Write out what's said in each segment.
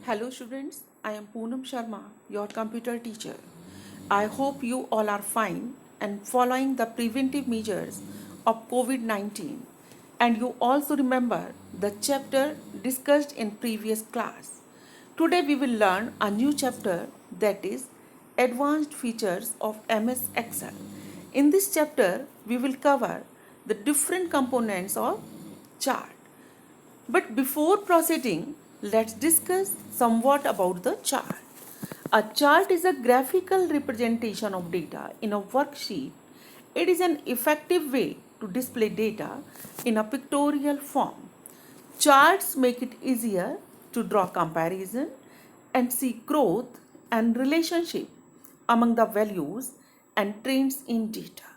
Hello students, I am Poonam Sharma, your computer teacher. I hope you all are fine and following the preventive measures of COVID-19, and you also remember the chapter discussed in previous class. Today we will learn a new chapter, that is Advanced Features of MS Excel. In this chapter we will cover the different components of chart. But before proceeding, let's discuss somewhat about the chart. A chart is a graphical representation of data in a worksheet. It is an effective way to display data in a pictorial form. Charts make it easier to draw comparison and see growth and relationship among the values and trends in data.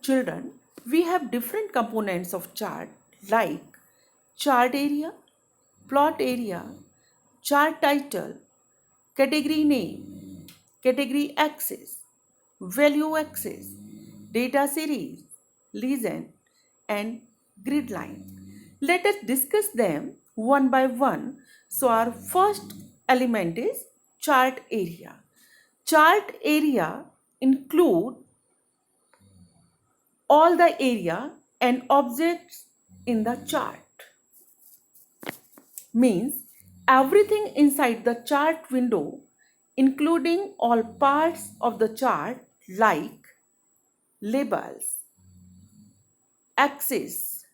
Children, we have different components of chart like chart area, plot area, chart title, category name, category axis, value axis, data series, legend, and grid line. Let us discuss them one by one. So our first element is chart area. Chart area include all the area and objects in the chart. Means everything inside the chart window, including all parts of the chart like labels, axes,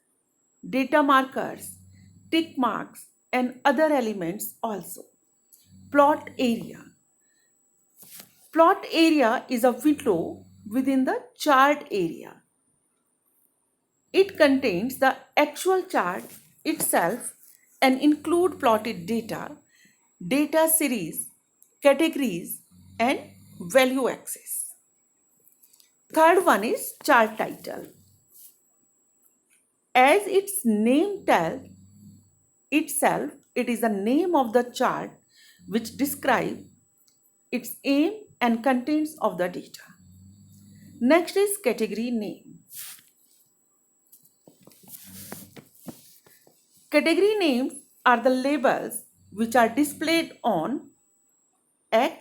data markers, tick marks, and other elements also. Plot area. Plot area is a window within the chart area. It contains the actual chart itself and include plotted data, data series, categories, and value axis. Third one is chart title. As its name tells itself, it is the name of the chart which describes its aim and contents of the data. Next is category name. Category names are the labels which are displayed on X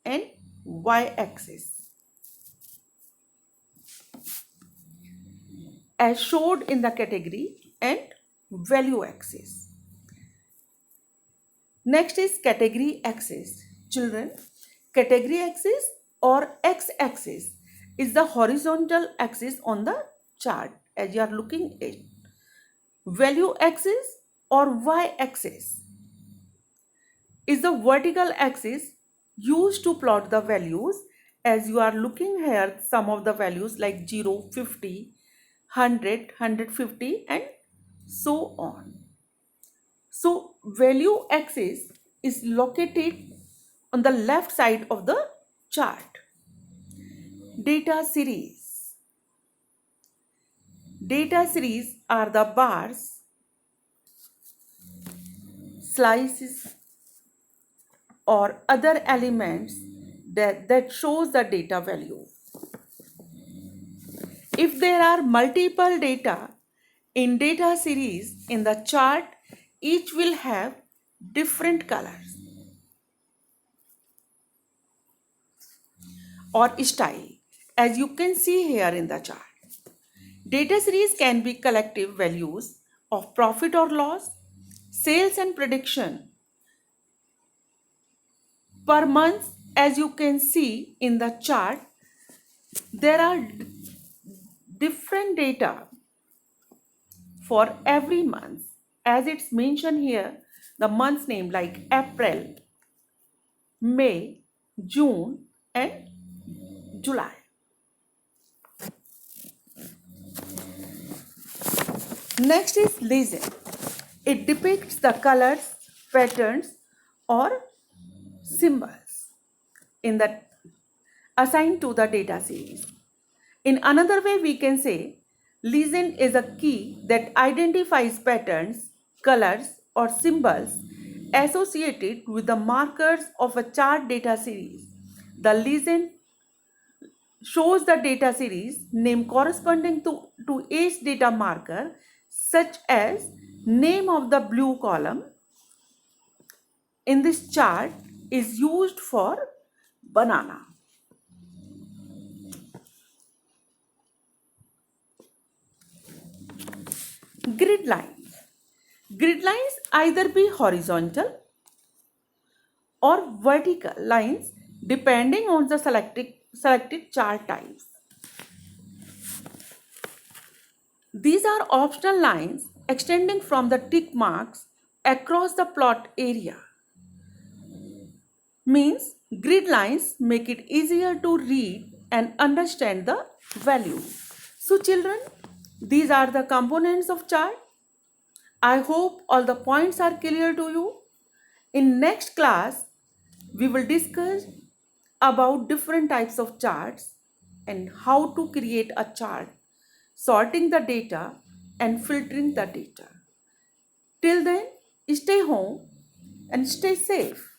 and Y axis as showed in the category and value axis. Next is category axis. Children, category axis or X axis is the horizontal axis on the chart as you are looking at. Value axis or Y axis is the vertical axis used to plot the values as you are looking here, some of the values like 0, 50, 100, 150 and so on. So value axis is located on the left side of the chart. Data series. Data series are the bars, slices or other elements that shows the data value. If there are multiple data in data series in the chart, each will have different colors or style as you can see here in the chart. Data series can be collective values of profit or loss, sales and prediction per month. As you can see in the chart, there are different data for every month. As it's mentioned here, the month's name like April, May, June and July. Next is legend. It depicts the colors, patterns or symbols in the assigned to the data series. In another way, we can say legend is a key that identifies patterns, colors or symbols associated with the markers of a chart data series. The legend shows the data series name corresponding to each data marker, such as name of the blue column, in this chart is used for banana. Grid lines. Grid lines either be horizontal or vertical lines depending on the selected chart types. These are optional lines extending from the tick marks across the plot area. Means grid lines make it easier to read and understand the value. So children, these are the components of chart. I hope all the points are clear to you. In next class, we will discuss about different types of charts and how to create a chart, sorting the data and filtering the data. Till then, stay home and stay safe.